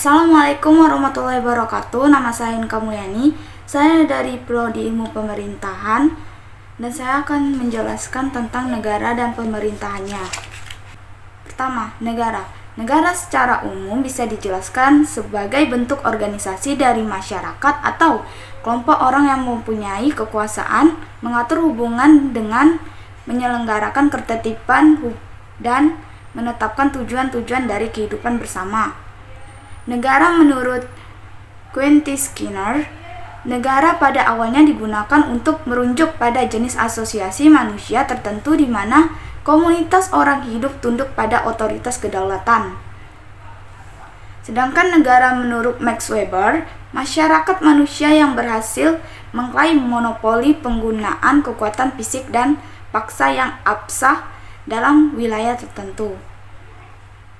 Assalamualaikum warahmatullahi wabarakatuh. Nama saya Inka Mulyani. Saya dari Prodi Ilmu Pemerintahan dan saya akan menjelaskan tentang negara dan pemerintahannya. Pertama, negara. Negara secara umum bisa dijelaskan sebagai bentuk organisasi dari masyarakat atau kelompok orang yang mempunyai kekuasaan mengatur hubungan dengan menyelenggarakan ketertiban dan menetapkan tujuan-tujuan dari kehidupan bersama. Negara menurut Quentin Skinner, negara pada awalnya digunakan untuk merujuk pada jenis asosiasi manusia tertentu di mana komunitas orang hidup tunduk pada otoritas kedaulatan. Sedangkan negara menurut Max Weber, masyarakat manusia yang berhasil mengklaim monopoli penggunaan kekuatan fisik dan paksa yang absah dalam wilayah tertentu.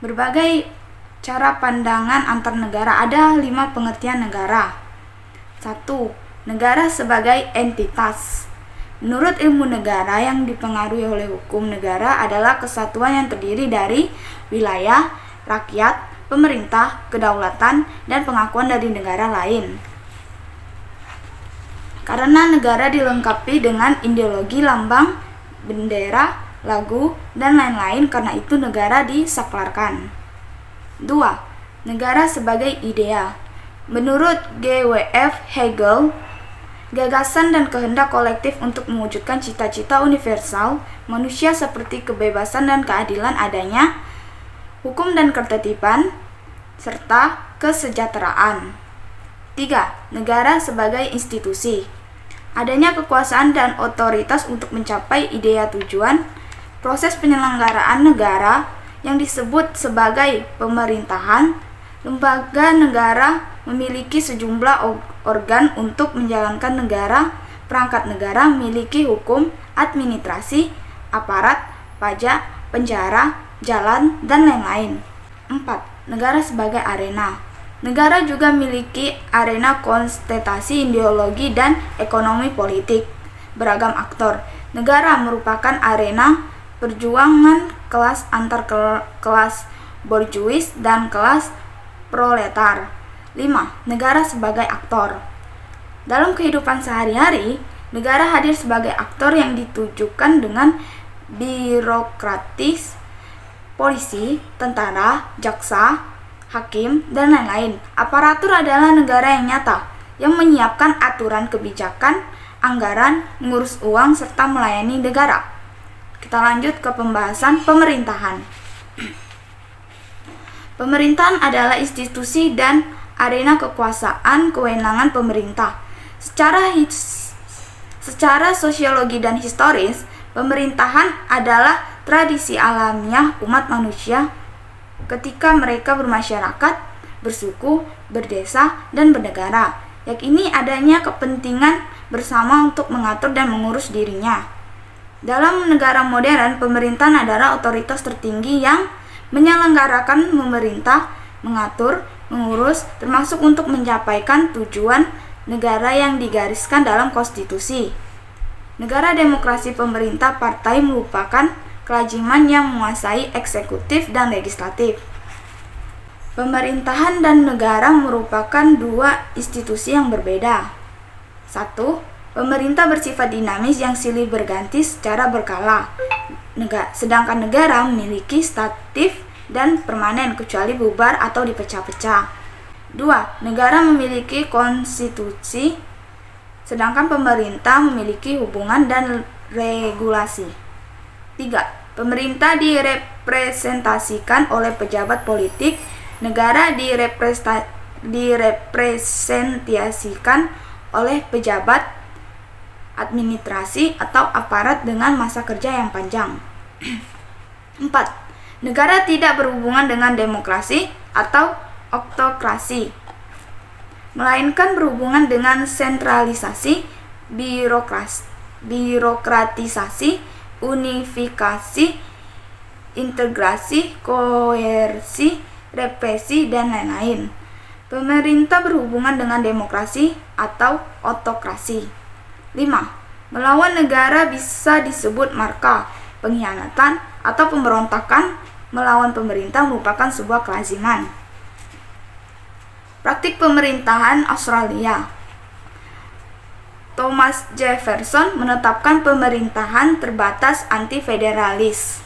Berbagai cara pandangan antar negara. Ada 5 pengertian negara. 1. Negara sebagai entitas. Menurut ilmu negara yang dipengaruhi oleh hukum negara adalah kesatuan yang terdiri dari wilayah, rakyat, pemerintah, kedaulatan, dan pengakuan dari negara lain. Karena negara dilengkapi dengan ideologi, lambang, bendera, lagu, dan lain-lain, karena itu negara disaklarkan. 2. Negara sebagai idea. Menurut G.W.F. Hegel, gagasan dan kehendak kolektif untuk mewujudkan cita-cita universal manusia seperti kebebasan dan keadilan adanya, hukum dan ketertiban, serta kesejahteraan. 3. Negara sebagai institusi. Adanya kekuasaan dan otoritas untuk mencapai idea tujuan, proses penyelenggaraan negara yang disebut sebagai pemerintahan. Lembaga negara memiliki sejumlah organ untuk menjalankan negara. Perangkat negara memiliki hukum, administrasi, aparat, pajak, penjara, jalan, dan lain-lain. 4. Negara sebagai arena. Negara juga memiliki arena kontestasi ideologi dan ekonomi politik. Beragam aktor. Negara merupakan arena perjuangan kelas antar kelas borjuis dan kelas proletar. 5. Negara sebagai aktor. Dalam kehidupan sehari-hari, negara hadir sebagai aktor yang ditujukan dengan birokratis, polisi, tentara, jaksa, hakim, dan lain-lain. Aparatur adalah negara yang nyata, yang menyiapkan aturan kebijakan, anggaran, mengurus uang, serta melayani negara. Kita lanjut ke pembahasan pemerintahan. Pemerintahan adalah institusi dan arena kekuasaan kewenangan pemerintah. Secara sosiologi dan historis, pemerintahan adalah tradisi alamiah umat manusia ketika mereka bermasyarakat, bersuku, berdesa, dan bernegara. Yakni adanya kepentingan bersama untuk mengatur dan mengurus dirinya. Dalam negara modern, pemerintahan adalah otoritas tertinggi yang menyelenggarakan memerintah, mengatur, mengurus, termasuk untuk mencapaikan tujuan negara yang digariskan dalam konstitusi. Negara demokrasi pemerintah partai merupakan kelaziman yang menguasai eksekutif dan legislatif. Pemerintahan dan negara merupakan 2 institusi yang berbeda. 1. Pemerintah bersifat dinamis yang silih berganti secara berkala, sedangkan negara memiliki statif dan permanen kecuali bubar atau dipecah-pecah. 2. Negara memiliki konstitusi, sedangkan pemerintah memiliki hubungan dan regulasi. 3. Pemerintah direpresentasikan oleh pejabat politik, negara direpresentasikan oleh pejabat administrasi atau aparat dengan masa kerja yang panjang. 4. Negara tidak berhubungan dengan demokrasi atau oktokrasi, melainkan berhubungan dengan sentralisasi, birokratisasi, unifikasi, integrasi, koersi, represi, dan lain-lain. Pemerintah berhubungan dengan demokrasi atau otokrasi. 5. Melawan negara bisa disebut marka, pengkhianatan, atau pemberontakan. Melawan pemerintah merupakan sebuah kelaziman. Praktik pemerintahan Australia. Thomas Jefferson menetapkan pemerintahan terbatas anti-federalis.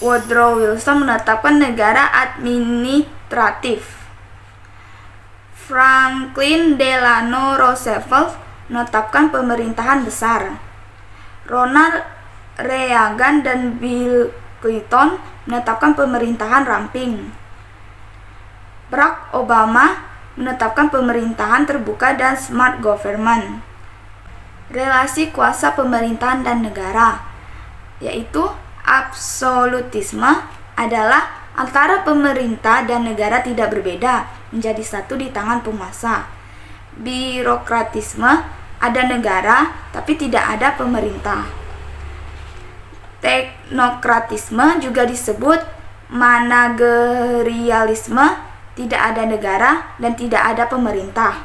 Woodrow Wilson menetapkan negara administratif. Franklin Delano Roosevelt menetapkan pemerintahan besar. Ronald Reagan dan Bill Clinton menetapkan pemerintahan ramping. Barack Obama menetapkan pemerintahan terbuka dan smart government. Relasi kuasa pemerintahan dan negara, yaitu absolutisme, adalah antara pemerintah dan negara tidak berbeda, menjadi satu di tangan penguasa. Birokratisme, ada negara tapi tidak ada pemerintah. Teknokratisme juga disebut managerialisme, tidak ada negara dan tidak ada pemerintah.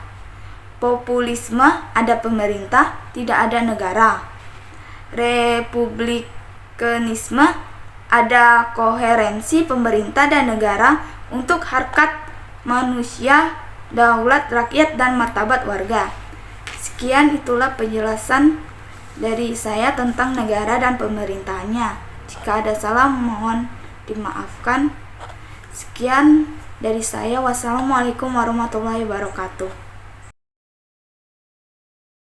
Populisme, ada pemerintah, tidak ada negara. Republikanisme, ada koherensi pemerintah dan negara untuk harkat manusia, daulat rakyat, dan martabat warga. Sekian, itulah penjelasan dari saya tentang negara dan pemerintahannya. Jika ada salah, mohon dimaafkan. Sekian dari saya. Wassalamualaikum warahmatullahi wabarakatuh.